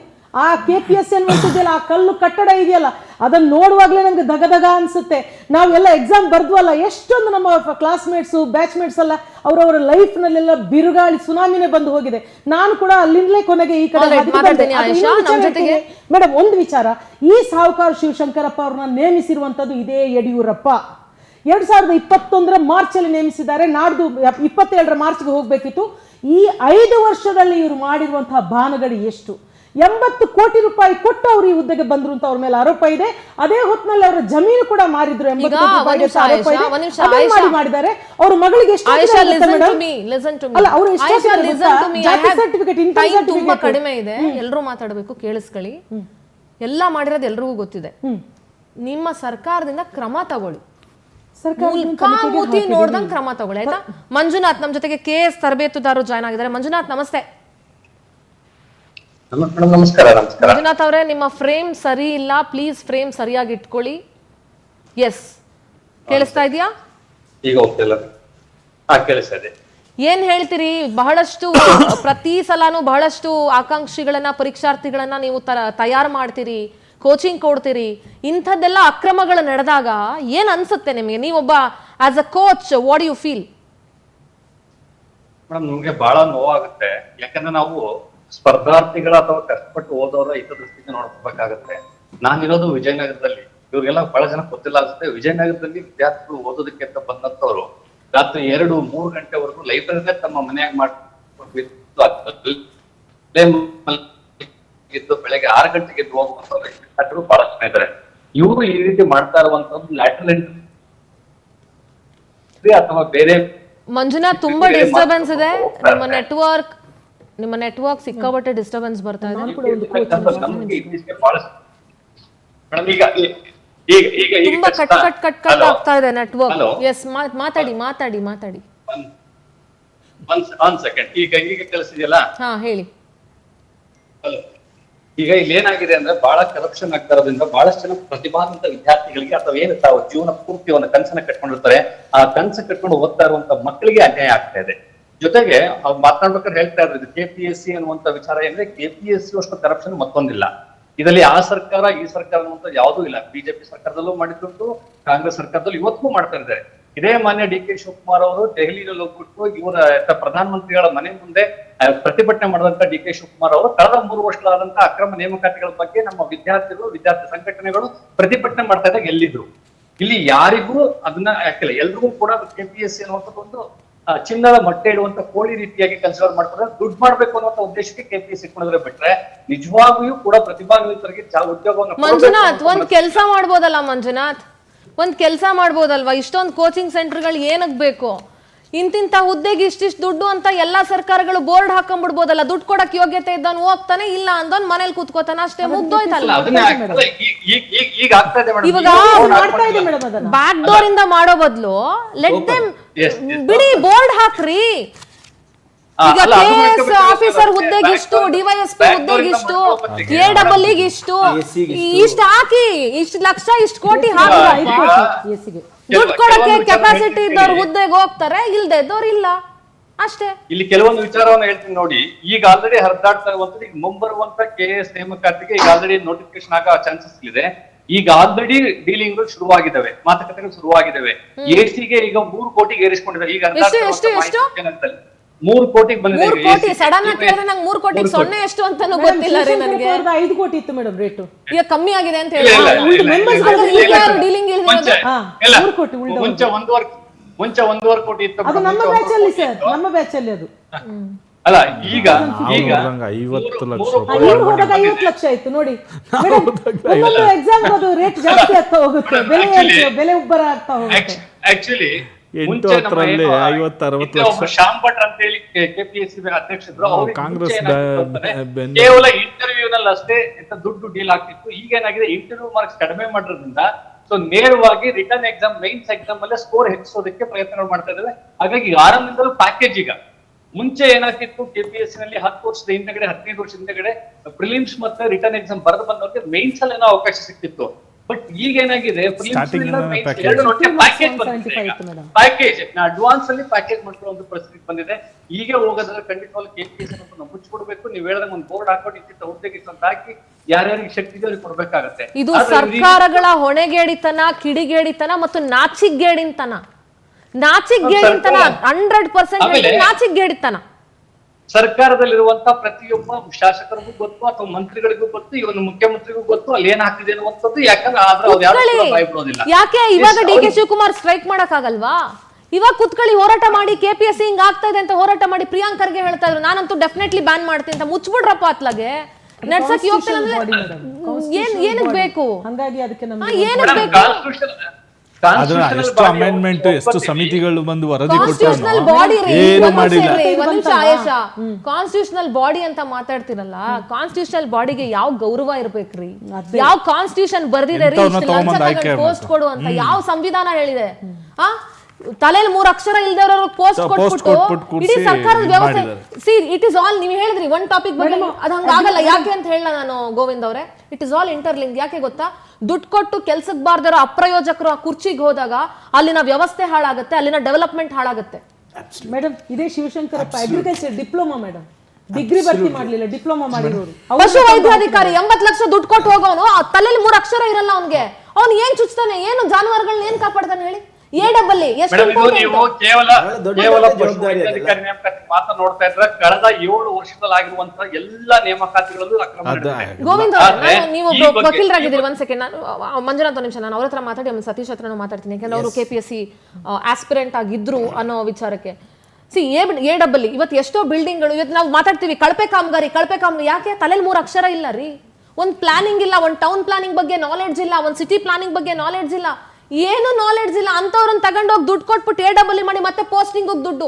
ಆ KPSC ಅನ್ನುವಂಥದ್ದೆಲ್ಲ, ಆ ಕಲ್ಲು ಕಟ್ಟಡ ಇದೆಯಲ್ಲ, ಅದನ್ನ ನೋಡುವಾಗಲೇ ನಂಗೆ ದಗದಗ ಅನ್ಸುತ್ತೆ. ನಾವೆಲ್ಲ ಎಕ್ಸಾಮ್ ಬರ್ದ್ವಲ್ಲ, ಎಷ್ಟೊಂದು ನಮ್ಮ ಕ್ಲಾಸ್ಮೇಟ್ಸು ಬ್ಯಾಚ್ಮೇಟ್ಸ್ ಎಲ್ಲ ಅವರವರ ಲೈಫ್ ನಲ್ಲೆಲ್ಲ ಬಿರುಗಾಳಿ ಸುನಾಮಿನೇ ಬಂದು ಹೋಗಿದೆ. ನಾನು ಕೂಡ ಅಲ್ಲಿಂದಲೇ ಕೊನೆಗೆ ಈ ಕಡೆ ಮೇಡಮ್ ಒಂದು ವಿಚಾರ, ಈ ಸಾಹುಕಾರ ಶಿವಶಂಕರಪ್ಪ ಅವ್ರನ್ನ ನೇಮಿಸಿರುವಂತದ್ದು ಇದೇ ಯಡಿಯೂರಪ್ಪ. 2021 ಮಾರ್ಚ್ ಅಲ್ಲಿ ನೇಮಿಸಿದ್ದಾರೆ. ನಾಡ್ದು 27 ಮಾರ್ಚ್ಗೆ ಹೋಗ್ಬೇಕಿತ್ತು. ಈ 5 ವರ್ಷದಲ್ಲಿ ಇವರು ಮಾಡಿರುವಂತಹ ಬಾನಗಡಿ ಎಷ್ಟು? 80 ಕೋಟಿ ರೂಪಾಯಿ ಕೊಟ್ಟು ಅವರು ಈ ಹುದ್ದೆಗೆ ಬಂದ್ರು ಅಂತ ಅವ್ರ ಮೇಲೆ ಆರೋಪ ಇದೆ. ಅದೇ ಹೊತ್ತಿನಲ್ಲಿ ಅವರ ಜಮೀನು ಕೂಡ ಮಾರಿದ್ರು, 80 ಕೋಟಿ ರೂಪಾಯಿಗೆ ಆರೋಪ ಇದೆ. ಮಾಡಿದ್ದಾರೆ. ಅವ್ರ ಮಗಳಿಗೆ ಎಷ್ಟು ಅಲ್ಲ, ಅವರು ತುಂಬಾ ಕಡಿಮೆ ಇದೆ. ಎಲ್ಲರೂ ಮಾತಾಡಬೇಕು, ಕೇಳಿಸ್ಕೊಳ್ಳಿ. ಎಲ್ಲ ಮಾಡಿರೋದು ಎಲ್ರಿಗೂ ಗೊತ್ತಿದೆ. ನಿಮ್ಮ ಸರ್ಕಾರದಿಂದ ಕ್ರಮ ತಗೊಳ್ಳಿ, ನೋಡ್ದಂಗ್ ಕ್ರಮ ತಗೊಳ್ಳಿ, ಆಯ್ತಾ? ಮಂಜುನಾಥ್ ನಮ್ ಜೊತೆಗೆ KS ತರಬೇತುದಾರರು ಜಾಯ್ನ್ ಆಗಿದ್ದಾರೆ. ಮಂಜುನಾಥ್ ನಮಸ್ತೆ. ನಮಸ್ಕಾರ. ಮಂಜುನಾಥ್ ಅವರೇ, ನಿಮ್ಮ ಫ್ರೇಮ್ ಸರಿ ಇಲ್ಲ, ಪ್ಲೀಸ್ ಫ್ರೇಮ್ ಸರಿಯಾಗಿ ಇಟ್ಕೊಳ್ಳಿ. ಎಸ್, ಕೇಳಿಸ್ತಾ ಇದೆಯಾ? ಈಗ ಹೋಗ್ತಿಲ್ಲ. ಕೇಳಿಸ್ತಾ ಇದೆ. ಏನ್ ಹೇಳ್ತೀರಿ? ಬಹಳಷ್ಟು ಪ್ರತಿ ಸಲಾನು ಬಹಳಷ್ಟು ಆಕಾಂಕ್ಷಿಗಳನ್ನ, ಪರೀಕ್ಷಾರ್ಥಿಗಳನ್ನ ನೀವು ತಯಾರು ಮಾಡ್ತೀರಿ, ಕೋಚಿಂಗ್ ಕೊಡ್ತೀರಿ. ಇಂಥದ್ದೆಲ್ಲ ಅಕ್ರಮಗಳು ನಡೆದಾಗ ಏನ್ ಅನ್ಸುತ್ತೆ ನಿಮಗೆ? ನೀವೊಬ್ಬ as a coach, what you feel? Madam, ನಮ್ಗೆ ಬಹಳ ನೋವಾಗುತ್ತೆ. ಯಾಕಂದ್ರೆ ನಾವು ಸ್ಪರ್ಧಾರ್ಥಿಗಳ ಅಥವಾ ಕಷ್ಟಪಟ್ಟು ಓದೋರ ಹಿತದೃಷ್ಟಿಗೆ ನೋಡ್ಕೋಬೇಕಾಗತ್ತೆ. ನಾನಿರೋದು ವಿಜಯನಗರದಲ್ಲಿ. ಇವ್ರಿಗೆಲ್ಲ ಬಹಳ ಜನ ಗೊತ್ತಿಲ್ಲ ಅನ್ಸುತ್ತೆ. ವಿಜಯನಗರದಲ್ಲಿ ವಿದ್ಯಾರ್ಥಿಗಳು ಓದೋದಕ್ಕೆ ಅಂತ ಬಂದಂತವ್ರು ರಾತ್ರಿ 2-3 ಗಂಟೆವರೆಗೂ ಲೈಬ್ರರಿನೇ ತಮ್ಮ ಮನೆಯಾಗ ಮಾಡಿದ್ದು ಬೆಳಗ್ಗೆ 6 ಗಂಟೆಗೆ ಹೋಗುವಂತವ್ರು ವಿದ್ಯಾರ್ಥಿಗಳು ಬಹಳ ಜನ ಇದ್ದಾರೆ. ಇವರು ಈ ರೀತಿ ಮಾಡ್ತಾ ಇರುವಂತದ್ದು ಲ್ಯಾಟರಲ್ ಎಂಟ್ರಿ ಅಥವಾ ಬೇರೆ. ಮಂಜುನಾಥ್, ತುಂಬಾ ಡಿಸ್ಟರ್ಬೆನ್ಸ್ ಇದೆ. ನಿಮ್ಮ ನೆಟ್ವರ್ಕ್ ಸಿಕ್ಕಾಪಟ್ಟೆ ಡಿಸ್ಟರ್ಬೆನ್ಸ್ ಬರ್ತಾ ಇದೆ. ತುಂಬಾ ಕಟ್ ಆಗ್ತಾ ಇದೆ ನೆಟ್ವರ್ಕ್. ಎಸ್, ಮಾತಾಡಿ. ಒಂದ್ ಸೆಕೆಂಡ್. ಈಗ ಕಳಿಸಿದ್ಯಲ್ಲ? ಹಾ, ಹೇಳಿ. ಈಗ ಇಲ್ಲಿ ಏನಾಗಿದೆ ಅಂದ್ರೆ ಬಹಳ ಕರಪ್ಷನ್ ಆಗ್ತಾ ಇರೋದ್ರಿಂದ ಬಹಳಷ್ಟು ಜನ ಪ್ರತಿಭಾವಂತ ವಿದ್ಯಾರ್ಥಿಗಳಿಗೆ ಅಥವಾ ಏನು ತಾವು ಜೀವನ ಪೂರ್ತಿ ಒಂದು ಕನಸನ್ನ ಕಟ್ಕೊಂಡಿರ್ತಾರೆ, ಆ ಕನಸು ಕಟ್ಕೊಂಡು ಓದ್ತಾ ಇರುವಂತ ಮಕ್ಕಳಿಗೆ ಅನ್ಯಾಯ ಆಗ್ತಾ ಇದೆ. ಜೊತೆಗೆ ಅವ್ರು ಮಾತನಾಡ್ಬೇಕಾದ್ರೆ ಹೇಳ್ತಾ ಇರೋದು KPSC ಅನ್ನುವಂತ ವಿಚಾರ ಏನ್ರೆ, KPSC ಅಷ್ಟು ಕರಪ್ಷನ್ ಮತ್ತೊಂದಿಲ್ಲ. ಇದರಲ್ಲಿ ಆ ಸರ್ಕಾರ ಈ ಸರ್ಕಾರ ಅನ್ನುವಂತ ಯಾವುದೂ ಇಲ್ಲ. ಬಿಜೆಪಿ ಸರ್ಕಾರದಲ್ಲೂ ಮಾಡಿಕೊಂಡು ಕಾಂಗ್ರೆಸ್ ಸರ್ಕಾರದಲ್ಲೂ ಇವತ್ತಿಗೂ ಮಾಡ್ತಾ ಇದ್ದಾರೆ. ಇದೇ ಮಾನ್ಯ DK ಶಿವಕುಮಾರ್ ಅವರು ದೆಹಲಿಯಲ್ಲಿ ಹೋಗ್ಬಿಟ್ಟು ಇವರ ಪ್ರಧಾನಮಂತ್ರಿಗಳ ಮನೆ ಮುಂದೆ ಪ್ರತಿಭಟನೆ ಮಾಡಿದಂತ DK ಶಿವಕುಮಾರ್ ಅವರು ಕಳೆದ 3 ವರ್ಷಗಳಾದಂತಹ ಅಕ್ರಮ ನೇಮಕಾತಿಗಳ ಬಗ್ಗೆ ನಮ್ಮ ವಿದ್ಯಾರ್ಥಿಗಳು, ವಿದ್ಯಾರ್ಥಿ ಸಂಘಟನೆಗಳು ಪ್ರತಿಭಟನೆ ಮಾಡ್ತಾ ಇದ್ದಾಗ ಎಲ್ಲಿದ್ರು? ಇಲ್ಲಿ ಯಾರಿಗೂ ಅದನ್ನ ಯಾಕಿಲ್ಲ. ಎಲ್ರಿಗೂ ಕೂಡ KPSC ಅನ್ನುವಂಥದ್ದು ಒಂದು ಚಿನ್ನದ ಮೊಟ್ಟೆ ಇಡುವಂತ ಕೋಳಿ ರೀತಿಯಾಗಿ ಕನ್ಸಿಡರ್ ಮಾಡ್ತಾರೆ. ದುಡ್ಡು ಮಾಡ್ಬೇಕು ಅನ್ನುವಂತ ಉದ್ದೇಶಕ್ಕೆ KPSC ಇಟ್ಕೊಂಡಿದ್ರೆ ಬಿಟ್ರೆ ನಿಜವಾಗಿಯೂ ಕೂಡ ಪ್ರತಿಭಾನ್ವಿತರಿಗೆ ಉದ್ಯೋಗವನ್ನು. ಮಂಜುನಾಥ್, ಒಂದ್ ಕೆಲಸ ಮಾಡ್ಬೋದಲ್ಲ ಮಂಜುನಾಥ್, ಇಷ್ಟೊಂದು ಕೋಚಿಂಗ್ ಸೆಂಟರ್ಗಳು ಏನಕ್ ಬೇಕು? ಇಂತಿಂತ ಹುದ್ದೆಗೆ ಇಷ್ಟಿಷ್ಟು ದುಡ್ಡು ಅಂತ ಎಲ್ಲಾ ಸರ್ಕಾರಗಳು ಬೋರ್ಡ್ ಹಾಕೊಂಡ್ಬಿಡ್ಬೋದಲ್ಲ. ದುಡ್ಡು ಕೊಡಕ್ ಯೋಗ್ಯತೆ ಇದ್ದವನು ಹೋಗ್ತಾನೆ, ಇಲ್ಲ ಅಂದವನ್ ಮನೇಲಿ ಕೂತ್ಕೋತಾನೆ, ಅಷ್ಟೇ, ಮುಗ್ದೋಯ್ತಲ್ಲ. ಇವಾಗ ಬ್ಯಾಕ್ ಡೋರ್ ಇಂದ ಮಾಡೋ ಬದಲು ಲೆಟ್ ದೆಮ್ ಬಿಡಿ, ಬೋರ್ಡ್ ಹಾಕ್ರಿ. ಈಗ KS ಆಫೀಸರ್ ಹುದ್ದೆಗೆ ಇಷ್ಟು, DYSP ಹುದ್ದೆಗೆ ಇಷ್ಟು, AEE ಇಷ್ಟು, ಇಷ್ಟು ಹಾಕಿ, ಇಷ್ಟು ಲಕ್ಷ, ಇಷ್ಟು ಕೋಟಿ ಹಾಕಿ. ದುಡ್ಡು ಕೊಡಕ್ಕೆ ಕೆಪಾಸಿಟಿ ಇದ್ದವ್ರು ಹುದ್ದೆಗೆ ಹೋಗ್ತಾರೆ, ಇಲ್ದೇ ಇದ್ದವ್ರು ಇಲ್ಲ, ಅಷ್ಟೇ. ಇಲ್ಲಿ ಕೆಲವೊಂದು ವಿಚಾರವನ್ನು ಹೇಳ್ತೀನಿ ನೋಡಿ. ಈಗ ಆಲ್ರೆಡಿ ಹರಿದಾಡ್ತಾ ಇರುವಂತದ್ದು, ಈಗ ಮುಂಬರುವಂತ KS ನೇಮಕಾತಿಗೆ ಈಗ ಆಲ್ರೆಡಿ ನೋಟಿಫಿಕೇಶನ್ ಆಗೋ ಚಾನ್ಸಸ್ ಇದೆ. ಈಗ ಆಲ್ರೆಡಿ ಡೀಲಿಂಗ್ಗಳು ಶುರುವಾಗಿದ್ದಾವೆ, ಮಾತುಕತೆಗಳು ಶುರುವಾಗಿದ್ದಾವೆ. AC-ಗೆ ಈಗ 3 ಕೋಟಿಗೆ ಏರಿಸ್ಕೊಂಡಿದ್ದಾರೆ. ಈಗ 3 ಕೋಟಿಗೆ ಬಂದಿದೆ. 3 ಕೋಟಿ ಸಡನ್ ಆಗಿ ಹೇಳಿದ್ರೆ ನಂಗೆ 3 ಕೋಟಿ ಸೊನ್ನೆ ಎಷ್ಟು ಅಂತಾನೂ ಗೊತ್ತಿಲ್ಲ ರೀ ನನಗೆ. 5 ಕೋಟಿ ಇತ್ತು ಮೇಡಮ್ ರೇಟ್, ಈಗ ಕಮ್ಮಿ ಆಗಿದೆ ಅಂತ ಹೇಳಿ ಡೀಲಿಂಗ್ ಮುಂಚೆ 1.5 ಕೋಟಿ ಇತ್ತು. ಅದು ನಮ್ಮ ಬ್ಯಾಚ್ ಅಲ್ಲಿ ಸರ್, ನಮ್ಮ ಬ್ಯಾಚ್ ಅಲ್ಲಿ ಅದು ಅಲ್ಲ. ಈಗ 50 ಲಕ್ಷ ಹೋದಾಗ 50 ಲಕ್ಷ ಇತ್ತು ನೋಡಿ. ಎಕ್ಸಾಮ್ ಅದು ರೇಟ್ ಜಾಸ್ತಿ ಆಗ್ತಾ ಹೋಗುತ್ತೆ, ಬೆಲೆ ಉಬ್ಬರ ಆಗ್ತಾ ಹೋಗುತ್ತೆ. ಆಕ್ಚುಲಿ 8-10 50-60 ಲಕ್ಷ. ಶ್ಯಾಮ್ ಭಟ್ ಅಂತ ಹೇಳಿ KPSC ಅಧ್ಯಕ್ಷರು, ಕಾಂಗ್ರೆಸ್ ಕೇವಲ ಇಂಟರ್ವ್ಯೂ ನಲ್ಲಿ ಅಷ್ಟೇ ದುಡ್ಡು ಡೀಲ್ ಆಗ್ತಿತ್ತು. ಈಗ ಏನಾಗಿದೆ, ಇಂಟರ್ವ್ಯೂ ಮಾರ್ಕ್ಸ್ ಕಡಿಮೆ ಮಾಡೋದ್ರಿಂದ ಸೊ ನೇರವಾಗಿ ರಿಟರ್ನ್ ಎಕ್ಸಾಮ್, ಮೈನ್ಸ್ ಎಕ್ಸಾಮ್ ಅಲ್ಲೇ ಸ್ಕೋರ್ ಹೆಚ್ಚಿಸೋದಕ್ಕೆ ಪ್ರಯತ್ನಗಳು ಮಾಡ್ತಾ ಇದ್ದೇವೆ. ಹಾಗಾಗಿ ಆರಂಭದಿಂದಲೂ ಪ್ಯಾಕೇಜ್. ಈಗ ಮುಂಚೆ ಏನಾಗ್ತಿತ್ತು, KPSC ನಲ್ಲಿ 10 ವರ್ಷದ ಹಿಂದೆಗಡೆ, 15 ವರ್ಷದ ಹಿಂದೆಗಡೆ ಪ್ರಿಲಿಮ್ಸ್ ಮತ್ತೆ ರಿಟರ್ನ್ ಎಕ್ಸಾಮ್ ಬರೆದು ಬಂದವ್ರಿಗೆ ಮೈನ್ಸ್ ಅಲ್ಲಿ ಏನೋ ಅವಕಾಶ ಸಿಕ್ತಿತ್ತು. ಬಟ್ ಈಗ ಏನಾಗಿದೆ, ಪ್ಯಾಕೇಜ್ ಅಡ್ವಾನ್ಸ್ ಅಲ್ಲಿ ಪ್ಯಾಕೇಜ್ ಮಾಡ್ಕೊಳ್ಳೋ ಪರಿಸ್ಥಿತಿ ಬಂದಿದೆ. ಈಗ ಹೋಗೋದ್ರೆ ಖಂಡಿತವಾಗ್ಲೂ KPSC ನಾವು ಮುಚ್ಚಿಕೊಡ್ಬೇಕು. ನೀವು ಹೇಳಿದಾಗ ಒಂದು ಬೋರ್ಡ್ ಹಾಕೊಂಡು ಇಂತಿಂತ ಹುದ್ದೆಗೆ ಅಂತ ಹಾಕಿ ಯಾರ್ಯಾರಿಗೆ ಶಕ್ತಿ ಇದೆ ಅವ್ರಿಗೆ ಕೊಡ್ಬೇಕಾಗತ್ತೆ. ಇದು ಸರ್ಕಾರಗಳ ಹೊಣೆಗೇಡಿತನ, ಕಿಡಿಗೇಡಿತನ ಮತ್ತು ನಾಚಿಗೇಡಿತನ. ನಾಚಿಗೇಡಿತನ 100% ಆಮೇಲೆ ನಾಚಿಗೇಡಿತನ. ಸರ್ಕಾರದಲ್ಲಿರುವಂತ ಪ್ರತಿಯೊಬ್ಬ ಶಾಸಕರಿಗೂ ಗೊತ್ತು ಅಥವಾ ಮಂತ್ರಿಗಳಿಗೂ ಗೊತ್ತು, ಇವನು ಮುಖ್ಯಮಂತ್ರಿಗೂ ಗೊತ್ತು ಅಲ್ಲಿ ಏನ್ ಆಗ್ತಿದೆ ಅನ್ನುವಂಥದ್ದು. ಯಾಕಂದ್ರೆ ಆದ್ರೆ ಅವ್ರು ಯಾರು ಕೂಡ ಬಾಯ್ ಬಿಡೋದಿಲ್ಲ. ಯಾಕೆ ಇವಾಗ ಡಿ ಕೆ ಶಿವಕುಮಾರ್ ಸ್ಟ್ರೈಕ್ ಮಾಡಕ್ ಆಗಲ್ವಾ? ಇವಾಗ ಕುತ್ಕೊಳ್ಳಿ, ಹೋರಾಟ ಮಾಡಿ, KPSC ಹಿಂಗ್ ಆಗ್ತಾ ಇದೆ ಅಂತ ಹೋರಾಟ ಮಾಡಿ. ಪ್ರಿಯಾಂಕ್ ಖರ್ಗೆ ಹೇಳ್ತಾ ಇದ್ರು ನಾನಂತೂ ಡೆಫಿನೆಟ್ಲಿ ಬ್ಯಾನ್ ಮಾಡ್ತೀನಿ ಅಂತ. ಮುಚ್ಬಿಡ್ರಪ್ಪ ಅತ್ಲಾಗೆ ನಡ್ಸಕ್ ಹೋಗ್ತಿಲ್ಲ ಅಂದ್ರೆ ಏನಕ್ ಬೇಕು? ಹಂಗಾಗಿ ಅದಕ್ಕೆ ಏನಕ್ ಬೇಕು? ಅದು ಎಷ್ಟು ಅಮೆಂಡ್ಮೆಂಟ್, ಎಷ್ಟು ಸಮಿತಿಗಳು ಬಂದು ವರದಿ ಕಾನ್ಸ್ಟಿಟ್ಯೂಷನಲ್ ಕೊಟ್ಟು ಬಾಡಿ ಏನು ಮಾಡಿಲ್ಲ. ಆಯೇಷಾ, ಕಾನ್ಸ್ಟಿಟ್ಯೂಷನಲ್ ಬಾಡಿ ಅಂತ ಮಾತಾಡ್ತಿರಲ್ಲ, ಕಾನ್ಸ್ಟಿಟ್ಯೂಷನಲ್ ಬಾಡಿಗೆ ಯಾವ ಗೌರವ ಇರ್ಬೇಕ್ರಿ? ಯಾವ ಕಾನ್ಸ್ಟಿಟ್ಯೂಷನ್ ಬರ್ದಿದೆ ರೀ ಪೋಸ್ಟ್ ಕೊಡು ಅಂತ? ಯಾವ ಸಂವಿಧಾನ ಹೇಳಿದೆ? ತಲೆಯಲ್ಲಿ 3 ಅಕ್ಷರ ಇಲ್ದವ್ರ ಪೋಸ್ಟ್ ಕೊಟ್ಬಿಟ್ಟು ಇಡೀ ಸರ್ಕಾರದ ವ್ಯವಸ್ಥೆ. ಸಿ ಇಟ್ ಇಸ್ ಆಲ್, ನೀವು ಹೇಳಿದ್ರಿ ಒಂದ್ ಟಾಪಿಕ್ ಬಗ್ಗೆ, ಅದು ಹಂಗಾಗಲ್ಲ. ಯಾಕೆ ಅಂತ ಹೇಳ ನಾನು ಗೋವಿಂದ್ ಅವರೇ, ಇಟ್ ಇಸ್ ಆಲ್ ಇಂಟರ್ಲಿಂಕ್. ಯಾಕೆ ಗೊತ್ತಾ? ದುಡ್ಡು ಕೊಟ್ಟು ಕೆಲ್ಸಕ್ಕೆ ಬಾರ್ದಿರೋ ಅಪ್ರಯೋಜಕರು ಆ ಕುರ್ಚಿಗೆ ಹೋದಾಗ ಅಲ್ಲಿನ ವ್ಯವಸ್ಥೆ ಹಾಳಾಗುತ್ತೆ, ಅಲ್ಲಿನ ಡೆವಲಪ್ಮೆಂಟ್ ಹಾಳಾಗುತ್ತೆ. ಮೇಡಮ್ ಇದೇ Shivashankarappa agriculture diploma madam, degree ಭರ್ತಿ ಮಾಡ್ಲಿಲ್ಲ, ಡಿಪ್ಲೊಮಾ ಮಾಡಿರೋರು. ಪಶು ವೈದ್ಯಾಧಿಕಾರಿ 80 ಲಕ್ಷ ದುಡ್ಡು ಕೊಟ್ಟು ಹೋಗೋನು, ತಲೆಯಲ್ಲಿ 3 ಅಕ್ಷರ ಇರಲ್ಲ ಅವ್ನಿಗೆ. ಅವ್ನು ಏನ್ ಚುಚ್ತಾನೆ? ಏನು ಜಾನುವಾರುಗಳನ್ನ ಏನ್ ಕಾಪಾಡ್ತಾನೆ ಹೇಳಿ? AWE ಎಷ್ಟು ನೀವು ಕೇವಲ ಪಶು ವೈದ್ಯಾಧಿಕಾರಿ ನೇಮಕಾತಿ ಮಾತ್ರ ನೋಡ್ತಾ ಇದ್ರೆ ಕಳೆದ 7 ವರ್ಷದಲ್ಲಿ ಆಗಿರುವಂತಹ ಎಲ್ಲಾ ನೇಮಕಾತಿಗಳಲ್ಲೂ ಅಕ್ರಮ ನಡೆದಿದೆ. ಗೋವಿಂದ್ ಅವರೇ, ನೀವು ವಕೀಲರಾಗಿದ್ದೀರಿ. ಒಂದ್ ಸೆಕೆಂಡ್, ಮಂಜುನಾಥ್ ನಿಮಿಷ, ನಾನು ಅವ್ರ ಹತ್ರ ಮಾತಾಡಿ ಆಮೇಲೆ ಸತೀಶ್ ಹತ್ರನೂ ಮಾತಾಡ್ತೀನಿ. ಯಾಕಂದ್ರೆ ಅವರು KPSC ಆಸ್ಪಿರೆಂಟ್ ಆಗಿದ್ರು ಅನ್ನೋ ವಿಚಾರಕ್ಕೆ. ಸಿ AWE ಇವತ್ತು ಎಷ್ಟೋ ಬಿಲ್ಡಿಂಗ್ಗಳು, ಇವತ್ತು ನಾವು ಮಾತಾಡ್ತೀವಿ ಕಳಪೆ ಕಾಮಗಾರಿ. ಯಾಕೆ? ತಲೆಯಲ್ಲಿ 3 ಅಕ್ಷರ ಇಲ್ಲ ರೀ. ಒಂದ್ ಪ್ಲಾನಿಂಗ್ ಇಲ್ಲ, ಒಂದ್ ಟೌನ್ ಪ್ಲಾನಿಂಗ್ ಬಗ್ಗೆ ನಾಲೆಡ್ಜ್ ಇಲ್ಲ, ಒಂದ್ ಸಿಟಿ ಪ್ಲಾನಿಂಗ್ ಬಗ್ಗೆ ನಾಲೆಡ್ಜ್ ಇಲ್ಲ, ಏನು ನಾಲೆಡ್ಜ್ ಇಲ್ಲ. ಅಂತವ್ರನ್ನ ತಗೊಂಡೋಗಿ ದುಡ್ಡು ಕೊಟ್ಬಿಟ್ಟು AWE ಮಾಡಿ ಮತ್ತೆ ಪೋಸ್ಟಿಂಗ್ ದುಡ್ಡು.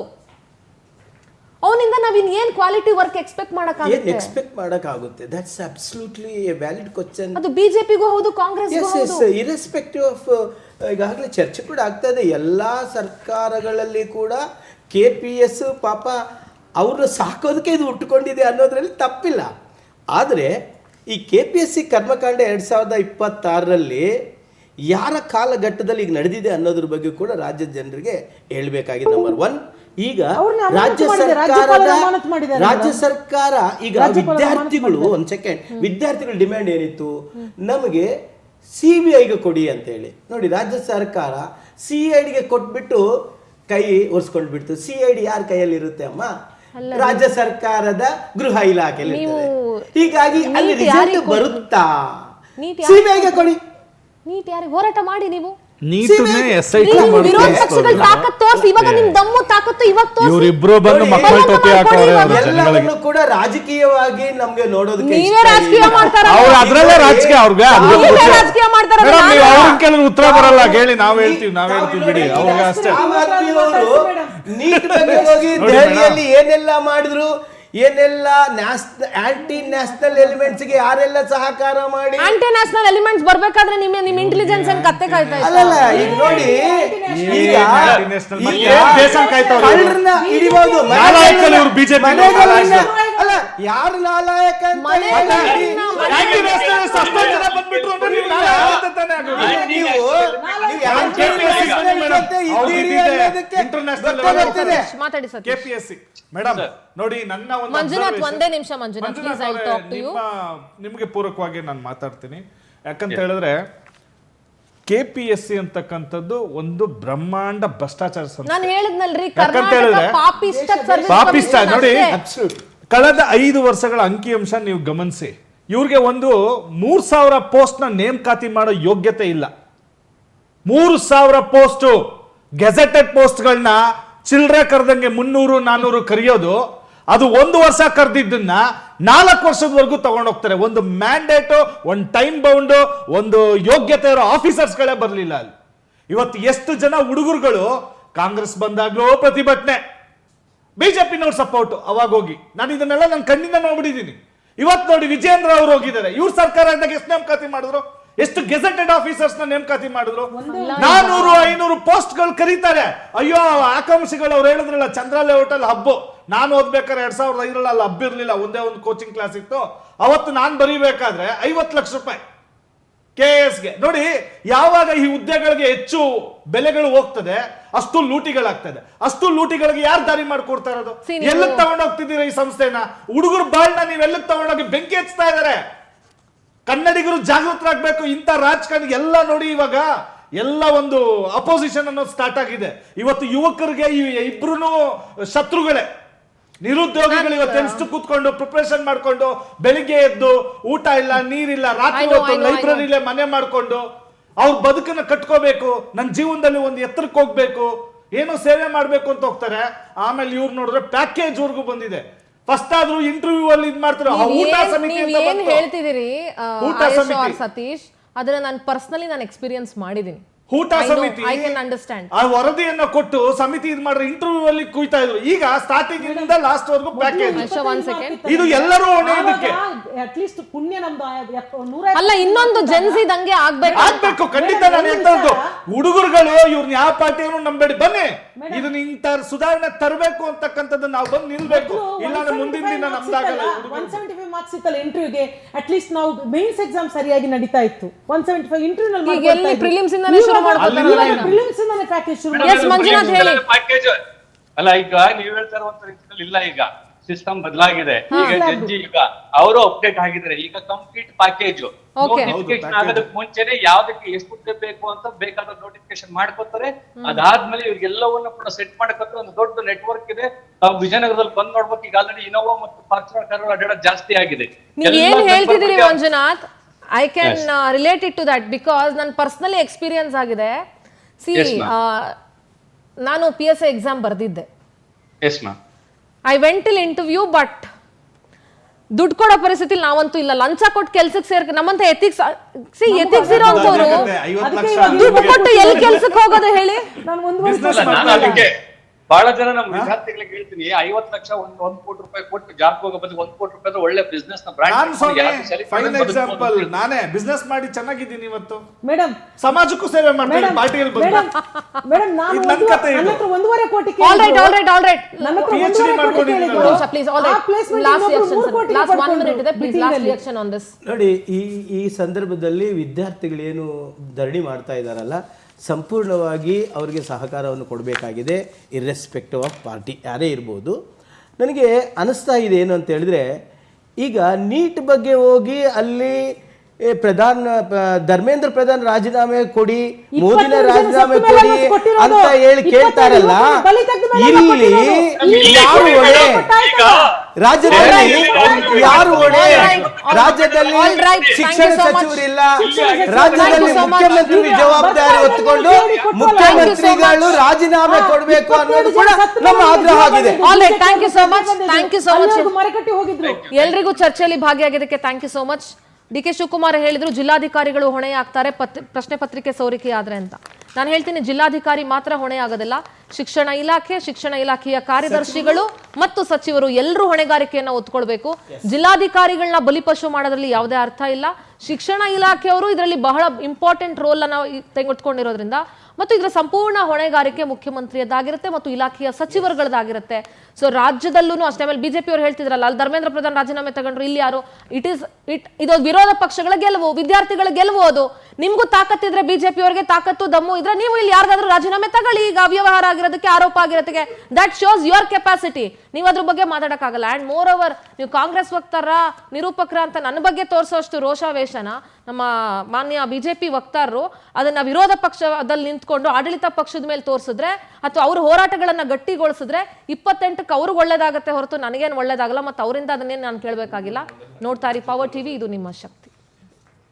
ಅವನಿಂದ ನಾವ್ ಏನ್ ಕ್ವಾಲಿಟಿ ವರ್ಕ್ ಎಕ್ಸ್ಪೆಕ್ಟ್ ಮಾಡಕ್ಕಾಗುತ್ತೆ? That's absolutely a valid question. ಅದು ಬಿಜೆಪಿಗೂ ಹೌದು, ಕಾಂಗ್ರೆಸ್ಗೂ ಹೌದು. ಇರ್ರೆಸ್ಪೆಕ್ಟಿವ್ ಆಫ್, ಈಗಾಗಲೇ ಚರ್ಚೆ ಕೂಡ ಆಗ್ತಾ ಇದೆ ಎಲ್ಲಾ ಸರ್ಕಾರಗಳಲ್ಲಿ ಕೂಡ. KPS ಪಾಪ ಅವ್ರನ್ನ ಸಾಕೋದಕ್ಕೆ ಇದು ಉಟ್ಕೊಂಡಿದೆ ಅನ್ನೋದ್ರಲ್ಲಿ ತಪ್ಪಿಲ್ಲ. ಆದರೆ ಈ KPSC ಕರ್ಮಕಾಂಡ 2026ರಲ್ಲಿ ಯಾರ ಕಾಲಘಟ್ಟದಲ್ಲಿ ಈಗ ನಡೆದಿದೆ ಅನ್ನೋದ್ರ ಬಗ್ಗೆ ಕೂಡ ರಾಜ್ಯದ ಜನರಿಗೆ ಹೇಳ್ಬೇಕಾಗಿದೆ. ನಂಬರ್ 1, ಈಗ ರಾಜ್ಯ ಸರ್ಕಾರ ಈಗ ವಿದ್ಯಾರ್ಥಿಗಳು, ಒಂದ್ ಸೆಕೆಂಡ್, ವಿದ್ಯಾರ್ಥಿಗಳ ಡಿಮ್ಯಾಂಡ್ ಏನಿತ್ತು? ನಮಗೆ CBIಗೆ ಕೊಡಿ ಅಂತ ಹೇಳಿ. ನೋಡಿ, ರಾಜ್ಯ ಸರ್ಕಾರ CIDಗೆ ಕೊಟ್ಬಿಟ್ಟು ಕೈ ಒರೆಸ್ಕೊಂಡು ಬಿಡ್ತು. CID ಯಾರ ಕೈಯಲ್ಲಿ ಇರುತ್ತೆ ಅಮ್ಮ? ರಾಜ್ಯ ಸರ್ಕಾರದ ಗೃಹ ಇಲಾಖೆಯಲ್ಲಿ ಇರ್ತದೆ. ಹೀಗಾಗಿ ಅಲ್ಲಿ ರಿಸಲ್ಟ್ ಬರುತ್ತಾ? CBIಗೆ ಕೊಡಿ. ನೀಟ್ ಯಾರಿಗೆ ಹೋರಾಟ ಮಾಡಿ ನೀವು ಇವರಿಬ್ರು ಎಲ್ಲವನ್ನೂ ಕೂಡ ರಾಜಕೀಯವಾಗಿ ನಮ್ಗೆ ನೋಡೋದಕ್ಕೆ ಉತ್ತರ ಬರಲ್ಲ ಹೇಳಿ. ನಾವ್ ಹೇಳ್ತೀವಿ ಬಿಡಿ. ಅವ್ರಿಗೆ ಅಷ್ಟೇ. ಆಮ್ ಆದ್ಮಿ ಅವರು ನೀಟ್ ಬಗ್ಗೆ ಹೋಗಿ ದೆಹಲಿಯಲ್ಲಿ ಏನೆಲ್ಲ ಮಾಡಿದ್ರು, ಏನೆಲ್ಲ ಆಂಟಿ ನ್ಯಾಷನಲ್ ಎಲಿಮೆಂಟ್ಸ್ ಗೆ ಯಾರೆಲ್ಲ ಸಹಕಾರ ಮಾಡಿ. ಆಂಟಿ ನ್ಯಾಷನಲ್ ಎಲಿಮೆಂಟ್ಸ್ ಬರ್ಬೇಕಾದ್ರೆ ನಿಮ್ ಇಂಟೆಲಿಜೆನ್ಸ್ ಏನ್ ಕತ್ತೆ ಕಾಯ್ತಾ ಇತ್ತು? ಅಲ್ಲ, ಈಗ ನೋಡಿ, ಈಗ ಕಳ್ಳರನ್ನ ಹಿಡಿಬಹುದು. ಅಲ್ಲ, ಯಾರು ನಾಲಾಯಕ ಮೇಡಮ್ ನೋಡಿ, ನನ್ನ ಮಂಜುನಾಥ್ ಒಂದೇ ನಿಮಿಷ. Manjunath please, I will talk to you. ನಿಮಗೆ ಪೂರಕವಾಗಿ ನಾನು ಮಾತಾಡ್ತೀನಿ. ಯಾಕಂತ ಹೇಳಿದ್ರೆ KPSC ಅಂತಕ್ಕಂಥದ್ದು ಒಂದು ಬ್ರಹ್ಮಾಂಡ ಭ್ರಷ್ಟಾಚಾರ ಸಂಸ್ಥೆ. ನಾನು ಹೇಳಿದ್ನಲ್ರಿ, ಪಾಪಿಷ್ಟ. ನೋಡಿ, ಕಳೆದ 5 ವರ್ಷಗಳ ಅಂಕಿಅಂಶ ನೀವು ಗಮನಿಸಿ. ಇವ್ರಿಗೆ ಒಂದು 3000 ಪೋಸ್ಟ್ ನ ನೇಮಕಾತಿ ಮಾಡೋ ಯೋಗ್ಯತೆ ಇಲ್ಲ. 3000 ಪೋಸ್ಟ್ ಗೆಜೆಟೆಡ್ ಪೋಸ್ಟ್ಗಳನ್ನ ಚಿಲ್ಡ್ರೆ ಕರೆದಂಗೆ 300-400 ಕರೆಯೋದು. ಅದು 1 ವರ್ಷ ಕರೆದಿದ್ದನ್ನ 4 ವರ್ಷದವರೆಗೂ ತಗೊಂಡೋಗ್ತಾರೆ. ಒಂದು ಮ್ಯಾಂಡೇಟ್, ಒಂದು ಟೈಮ್ ಬೌಂಡ್, ಒಂದು ಯೋಗ್ಯತೆ ಇರೋ ಆಫೀಸರ್ಸ್ಗಳೇ ಬರಲಿಲ್ಲ ಅಲ್ಲಿ. ಇವತ್ತು ಎಷ್ಟು ಜನ ಹುಡುಗರುಗಳು ಕಾಂಗ್ರೆಸ್ ಬಂದಾಗ್ಲೂ ಪ್ರತಿಭಟನೆ, ಬಿಜೆಪಿನವ್ರ ಸಪೋರ್ಟ್. ಅವಾಗ ಹೋಗಿ ನಾನು ಇದನ್ನೆಲ್ಲ ನನ್ನ ಕಣ್ಣಿಂದ ನೋಡ್ಬಿಟ್ಟಿದ್ದೀನಿ. ಇವತ್ತು ನೋಡಿ, ವಿಜೇಂದ್ರ ಅವರು ಹೋಗಿದ್ದಾರೆ. ಇವ್ರ ಸರ್ಕಾರ ಇದ್ದಾಗ ಎಷ್ಟು ನೇಮಕಾತಿ ಮಾಡಿದ್ರು? ಎಷ್ಟು ಗೆಜೆಟೆಡ್ ಆಫೀಸರ್ಸ್ ನ ನೇಮಕಾತಿ ಮಾಡಿದ್ರು? 400-500 ಪೋಸ್ಟ್ ಗಳು ಕರೀತಾರೆ. ಅಯ್ಯೋ, ಆಕಾಂಕ್ಷಿಗಳು ಅವ್ರು ಹೇಳಿದ್ರಲ್ಲ, ಚಂದ್ರ ಲೇಔಟ್ ಅಲ್ಲಿ ಹಬ್ಬ. ನಾನು ಓದ್ಬೇಕಾದ್ರೆ 2005ರಲ್ಲಿ ಅಲ್ಲಿ ಹಬ್ಬ ಇರ್ಲಿಲ್ಲ, ಒಂದೇ ಒಂದು ಕೋಚಿಂಗ್ ಕ್ಲಾಸ್ ಇತ್ತು. ಅವತ್ತು ನಾನು ಬರೀಬೇಕಾದ್ರೆ 50 ಲಕ್ಷ ರೂಪಾಯಿ KSಗೆ. ನೋಡಿ, ಯಾವಾಗ ಈ ಹುದ್ದೆಗಳಿಗೆ ಹೆಚ್ಚು ಬೆಲೆಗಳು ಹೋಗ್ತದೆ, ಅಷ್ಟು ಲೂಟಿಗಳಾಗ್ತದೆ. ಅಷ್ಟು ಲೂಟಿಗಳಿಗೆ ಯಾರು ದಾರಿ ಮಾಡ್ಕೊಡ್ತಾ ಇರೋದು? ಎಲ್ಲಕ್ಕೆ ತಗೊಂಡೋಗ್ತಿದ್ದೀರಾ ಈ ಸಂಸ್ಥೆನ? ಹುಡುಗರು ಬಾಳ್ನ ನೀವೆಲ್ಲಕ್ಕೆ ತಗೊಂಡೋಗಿ ಬೆಂಕಿ ಹಚ್ತಾ ಇದಾರೆ. ಕನ್ನಡಿಗರು ಜಾಗೃತರಾಗಬೇಕು. ಇಂಥ ರಾಜಕಾರಣ ಎಲ್ಲ ನೋಡಿ, ಇವಾಗ ಎಲ್ಲ ಒಂದು ಅಪೋಸಿಷನ್ ಅನ್ನೋದು ಸ್ಟಾರ್ಟ್ ಆಗಿದೆ. ಇವತ್ತು ಯುವಕರಿಗೆ ಇಬ್ರು ಶತ್ರುಗಳೇ. ನಿರುದ್ಯೋಗಿಗಳು ಇವತ್ತು ಎಷ್ಟು ಕೂತ್ಕೊಂಡು ಪ್ರಿಪರೇಷನ್ ಮಾಡ್ಕೊಂಡು ಬೆಳಿಗ್ಗೆ ಎದ್ದು ಊಟ ಇಲ್ಲ ನೀರಿಲ್ಲ ರಾತ್ರಿ ಹೊತ್ತು ಲೈಬ್ರರಿಲೇ ಮನೆ ಮಾಡ್ಕೊಂಡು ಅವ್ರ ಬದುಕನ್ನ ಕಟ್ಕೋಬೇಕು, ನನ್ನ ಜೀವನದಲ್ಲಿ ಒಂದು ಎತ್ತರಕ್ಕೆ ಹೋಗ್ಬೇಕು, ಏನೋ ಸೇವೆ ಮಾಡ್ಬೇಕು ಅಂತ ಹೋಗ್ತಾರೆ. ಆಮೇಲೆ ಇವ್ರು ನೋಡಿದ್ರೆ ಪ್ಯಾಕೇಜ್ ವರ್ಗೂ ಬಂದಿದೆ. ಫಸ್ಟ್ ಆದ್ರೂ ಇಂಟರ್ವ್ಯೂ ಅಲ್ಲಿ ಇದ್ ಮಾಡ್ತಾರೆ ಊಟ ಸಮಿತಿ ಅಂತ ಏನ್ ಬಂತು. ಹೇಳ್ತಿದ್ದೀರಿ ಊಟ ಸಮಿತಿ ಸತೀಶ್, ಅದನ್ನ ನಾನು ಪರ್ಸನಲಿ ನಾನು ಎಕ್ಸ್ಪೀರಿಯನ್ಸ್ ಮಾಡಿದೀನಿ. ಊಟ ಸಮಿತಿ ಐ ಕ್ಯಾನ್ ಅಂಡರ್ಸ್ಟ್ಯಾಂಡ್. ಆ ವರದಿಯನ್ನ ಕೊಟ್ಟು ಸಮಿತಿ ಇದ್ ಮಾಡ್ರೆ ಇಂಟರ್ವ್ಯೂ ಅಲ್ಲಿ ಕುಯ್ತಾ ಇದ್ರು. ಈಗ ಸ್ಟಾರ್ಟಿಂಗ್ ಇಂದ ಲಾಸ್ಟ್ ವರ್ಗೂ ಪ್ಯಾಕೇಜ್. ಇದು ಎಲ್ಲರೂ ಹೊಣೆ ಇದಕ್ಕೆ. ಅಟ್ಲೀಸ್ಟ್ ಪುಣ್ಯ ನಮ್ದು ಅಲ್ಲ, ಇನ್ನೊಂದು ಜೆನ್ಸಿ ದಂಗೆ ಆಗ್ಬೇಕು ಖಂಡಿತ. ನಾನು ಹೇಳ್ತಾ ಹುಡುಗರುಗಳು ಇವ್ರನ್ನ ಯಾವ ಪಾರ್ಟಿಯನ್ನು ನಂಬೇಡಿ, ಬನ್ನಿ ಇದನ್ನ ಇಂತ ಸುಧಾರಣೆ ತರಬೇಕು ಅಂತಕ್ಕಂಥದ್ದು ನಾವು ಬಂದು ನಿಲ್ಬೇಕು. ಇಲ್ಲ ಮುಂದಿನ ದಿನ ನಮ್ದಾಗಲ್ಲ. 175 ಮಾರ್ಕ್ಸ್ ಇತ್ತಲ್ಲ ಇಂಟರ್ವ್ಯೂಗೆ, ಅಟ್ಲೀಸ್ಟ್ ನಾವು ಮೇನ್ಸ್ ಎಕ್ಸಾಮ್ ಸರಿಯಾಗಿ ನಡೀತಾ ಇತ್ತು. 175 ಇಂಟರ್ವ್ಯೂ ನಲ್ಲಿ ಪ್ರಿಲಿಮ್ಸ್ ಇಂದಾನೆ ಶುರು ಮಾಡ್ತಾರೆ. ಪ್ರಿಲಿಮ್ಸ್ ಇಂದಾನೆ ಪ್ಯಾಕೇಜ್ ಶುರು ಎಸ್ ಮಂಜುನಾಥ್ ಹೇಳಿ. ಪ್ಯಾಕೇಜ್ ಅಲ್ಲ, ಈಗ ನೀವ್ ಹೇಳ್ತಾ ಇರುವಂತ ರೀತಿಯಲ್ಲಿ ಇಲ್ಲ, ಈಗ ಸಿಸ್ಟಮ್ ಬದಲಾಗಿದೆ. ಈಗ ಜಡ್ಜಿ ಈಗ ಅವರು ಅಪ್ಡೇಟ್ ಆಗಿದ್ದಾರೆ. ಈಗ ಕಂಪ್ಲೀಟ್ ಪ್ಯಾಕೇಜ್ ನೋಟಿಫಿಕೇಶನ್ ಆಗೋದಕ್ಕೆ ಮುಂಚೆನೆ ಯಾವ್ದಕ್ಕೆ ಎಷ್ಟು ಹುದ್ದೆ ಬೇಕು ಅಂತ ಬೇಕಾದ ನೋಟಿಫಿಕೇಶನ್ ಮಾಡ್ಕೊತಾರೆ. ಅದಾದ್ಮೇಲೆ ಇವ್ರಿಗೆಲ್ಲವನ್ನ ಕೂಡ ಸೆಟ್ ಮಾಡ್ಕೊತಾರೆ. ಒಂದು ದೊಡ್ಡ ನೆಟ್ವರ್ಕ್ ಇದೆ. ನಾವು ವಿಜಯನಗರದಲ್ಲಿ ಬಂದ್ ನೋಡ್ಬೇಕು, ಈಗ ಆಲ್ರೆಡಿ ಇನೋವಾ ಮತ್ತು ಫಾರ್ಚುನರ್ ಕಾರು ಅಡ್ಡಾಡ ಜಾಸ್ತಿ ಆಗಿದೆ. ನೀವ್ ಏನ್ ಹೇಳ್ತಿದ್ದೀರಿ Manjunath, I can relate it to that because ನನ್ನ ಪರ್ಸನಲಿ ಎಕ್ಸ್ಪೀರಿಯನ್ಸ್ ಆಗಿದೆ. ಸಿ ನಾನು PSI ಎಕ್ಸಾಮ್ ಬರ್ದಿದ್ದೆ. Yes ma'am. I went till interview, but ದುಡ್ಡು ಕೊಡೋ ಪರಿಸ್ಥಿತಿ ನಾವಂತೂ ಇಲ್ಲ. ಲಂಚ ಕೊಟ್ಟು ಕೆಲ್ಸಕ್ಕೆ ಸೇರ್ಕ ನಮ್ಮಂತ ಎಥಿಕ್ಸ್ ಇರೋಂಥವ್ರು ದುಡ್ಡು ಕೊಟ್ಟು ಎಲ್ಲಿ ಕೆಲ್ಸಕ್ಕೆ ಹೋಗೋದು ಹೇಳಿ? ನಾನು ಅದಕ್ಕೆ ಬಹಳ ಜನ ನಮ್ಮ ವಿದ್ಯಾರ್ಥಿಗಳಿಗೆ ಹೇಳ್ತೀನಿ, 50 ಲಕ್ಷ 1 ಕೋಟಿ ರೂಪಾಯಿ ಕೊಟ್ಟು ಜಾಬ್ ಹೋಗೋ ಬದಲು 1 ಕೋಟಿ ರೂಪಾಯಿ ಒಳ್ಳೆ ಬಿಸ್ನೆಸ್ ನ ಫೈನ್ ಎಕ್ಸಾಂಪಲ್. ನಾನೇ ಬಿಸ್ನೆಸ್ ಮಾಡಿ ಚೆನ್ನಾಗಿದ್ದೀನಿ ಇವತ್ತು. ಮೇಡಮ್ ಸಮಾಜಕ್ಕೂ ಸೇವೆ ಮಾಡ್ತೀನಿ, ಪಾರ್ಟಿಯಲ್ಲಿ ಬಂದು. ಮೇಡಮ್ ನಾನು ನನ್ನ ಕತೆ ಇದು. 1.5 ಕೋಟಿ ಆಲ್ ರೈಟ್ ನನ್ನ ಹತ್ರ PhD ಮಾಡ್ಕೊಂಡಿದ್ದೀನಿ ನಾನು. Please all right last reaction last 1 minute ಇದೆ please last reaction on this. ನೋಡಿ, ಈ ಸಂದರ್ಭದಲ್ಲಿ ವಿದ್ಯಾರ್ಥಿಗಳೇನು ಧರಣಿ ಮಾಡ್ತಾ ಇದ್ದಾರಲ್ಲ, ಸಂಪೂರ್ಣವಾಗಿ ಅವರಿಗೆ ಸಹಕಾರವನ್ನು ಕೊಡಬೇಕಾಗಿದೆ, ಇರ್ರೆಸ್ಪೆಕ್ಟಿವ್ ಆಫ್ ಪಾರ್ಟಿ ಯಾರೇ ಇರ್ಬೋದು. ನನಗೆ ಅನಿಸ್ತಾ ಇದೆ ಏನು ಅಂತ ಹೇಳಿದ್ರೆ, ಈಗ ನೀಟ್ ಬಗ್ಗೆ ಹೋಗಿ ಅಲ್ಲಿ ಧರ್ಮೇಂದ್ರ ಪ್ರಧಾನ್ ರಾಜೀನಾಮೆ ಕೊಡಿ, ಮೋದಿನ ರಾಜೀನಾಮೆ ಕೊಡಿ ಅಂತ ಹೇಳಿ ಕೇಳ್ತಾರಲ್ಲ, ಇಲ್ಲಿ ಯಾರು ಹೊಣೆ? ರಾಜ್ಯದಲ್ಲಿ ಯಾರು ಹೊಣೆ? ರಾಜ್ಯದಲ್ಲಿ ಶಿಕ್ಷಣ ಸಚಿವರಿಲ್ಲ, ರಾಜ್ಯದಲ್ಲಿ ಮುಖ್ಯಮಂತ್ರಿ ಜವಾಬ್ದಾರಿ ಹೊತ್ತುಕೊಂಡು ಮುಖ್ಯಮಂತ್ರಿಗಳು ರಾಜೀನಾಮೆ ಕೊಡಬೇಕು ಅನ್ನೋದು ಕೂಡ ನಮ್ಮ ಆಗ್ರಹ ಆಗಿದೆ. Thank you so much. Thank you so much. ಮರಕಟ್ಟಿ ಹೋಗಿದ್ರು. ಎಲ್ರಿಗೂ ಚರ್ಚೆಯಲ್ಲಿ ಭಾಗಿಯಾಗಿದ್ದಕ್ಕೆ thank you so much. DK Shivakumar ಹೇಳಿದ್ರು ಜಿಲ್ಲಾಧಿಕಾರಿಗಳು ಹೊಣೆ ಆಗ್ತಾರೆ ಪ್ರಶ್ನೆ ಪತ್ರಿಕೆ ಸೋರಿಕೆ ಆದ್ರೆ ಅಂತ. ನಾನು ಹೇಳ್ತೀನಿ, ಜಿಲ್ಲಾಧಿಕಾರಿ ಮಾತ್ರ ಹೊಣೆ ಆಗೋದಿಲ್ಲ. ಶಿಕ್ಷಣ ಇಲಾಖೆಯ ಕಾರ್ಯದರ್ಶಿಗಳು ಮತ್ತು ಸಚಿವರು ಎಲ್ಲರೂ ಹೊಣೆಗಾರಿಕೆಯನ್ನು ಒತ್ಕೊಳ್ಬೇಕು. ಜಿಲ್ಲಾಧಿಕಾರಿಗಳನ್ನ ಬಲಿಪಶು ಮಾಡೋದ್ರಲ್ಲಿ ಯಾವುದೇ ಅರ್ಥ ಇಲ್ಲ. ಶಿಕ್ಷಣ ಇಲಾಖೆಯವರು ಇದರಲ್ಲಿ ಬಹಳ ಇಂಪಾರ್ಟೆಂಟ್ ರೋಲ್ ಅನ್ನು ತೆಗೆದುಕೊಂಡಿರೋದ್ರಿಂದ ಮತ್ತು ಇದರ ಸಂಪೂರ್ಣ ಹೊಣೆಗಾರಿಕೆ ಮುಖ್ಯಮಂತ್ರಿಯದ್ದಾಗಿರುತ್ತೆ ಮತ್ತು ಇಲಾಖೆಯ ಸಚಿವರುಗಳದ್ದಾಗಿರುತ್ತೆ. ಸೊ ರಾಜ್ಯದಲ್ಲೂ ಅಷ್ಟೇ. ಆಮೇಲೆ ಬಿಜೆಪಿ ಅವರು ಹೇಳ್ತಿದ್ರಲ್ಲ, ಅಲ್ಲಿ ಧರ್ಮೇಂದ್ರ ಪ್ರಧಾನ್ ರಾಜೀನಾಮೆ ತಗೊಂಡ್ರು, ಇಲ್ಲಿ ಯಾರು ಇದು ವಿರೋಧ ಪಕ್ಷಗಳ ಗೆಲುವು, ವಿದ್ಯಾರ್ಥಿಗಳ ಗೆಲುವು. ಅದು ನಿಮ್ಗೂ ತಾಕತ್ತಿದ್ರೆ, ಬಿಜೆಪಿ ಅವರಿಗೆ ತಾಕತ್ತು ದಮ್ಮು ಇದ್ರೆ ನೀವು ಇಲ್ಲಿ ಯಾರಿಗಾದ್ರೂ ರಾಜೀನಾಮೆ ತಗೊಳ್ಳಿ. ಈಗ ಅವ್ಯವಹಾರ ಆಗಿರೋದಕ್ಕೆ, ಆರೋಪ ಆಗಿರೋದಕ್ಕೆ, ದಟ್ ಶೋಸ್ ಯುವರ್ ಕೆಪಾಸಿಟಿ. ನೀವು ಅದ್ರ ಬಗ್ಗೆ ಮಾತಾಡಕ್ಕಾಗಲ್ಲ. ಅಂಡ್ ಮೋರ್ ಓವರ್, ನೀವು ಕಾಂಗ್ರೆಸ್ ವಕ್ತಾರ ನಿರೂಪಕರ ಅಂತ ನನ್ನ ಬಗ್ಗೆ ತೋರಿಸೋಷ್ಟು ರೋಷಾವೇಶನ ನಮ್ಮ ಮಾನ್ಯ ಬಿಜೆಪಿ ವಕ್ತಾರರು ಅದನ್ನ ವಿರೋಧ ಪಕ್ಷದಲ್ಲಿ ನಿಂತ್ಕೊಂಡು ಆಡಳಿತ ಪಕ್ಷದ ಮೇಲೆ ತೋರಿಸಿದ್ರೆ ಅಥವಾ ಅವ್ರ ಹೋರಾಟಗಳನ್ನ ಗಟ್ಟಿಗೊಳಿಸಿದ್ರೆ 28ಕ್ಕೆ ಅವ್ರಿಗೆ ಒಳ್ಳೇದಾಗತ್ತೆ ಹೊರತು ನನಗೇನು ಒಳ್ಳೇದಾಗಲ್ಲ. ಮತ್ತು ಅವರಿಂದ ಅದನ್ನೇನು ನಾನು ಕೇಳಬೇಕಾಗಿಲ್ಲ. ನೋಡ್ತಾ ಇರಿ ಪವರ್ ಟಿವಿ, ಇದು ನಿಮ್ಮ ಶಕ್ತಿ.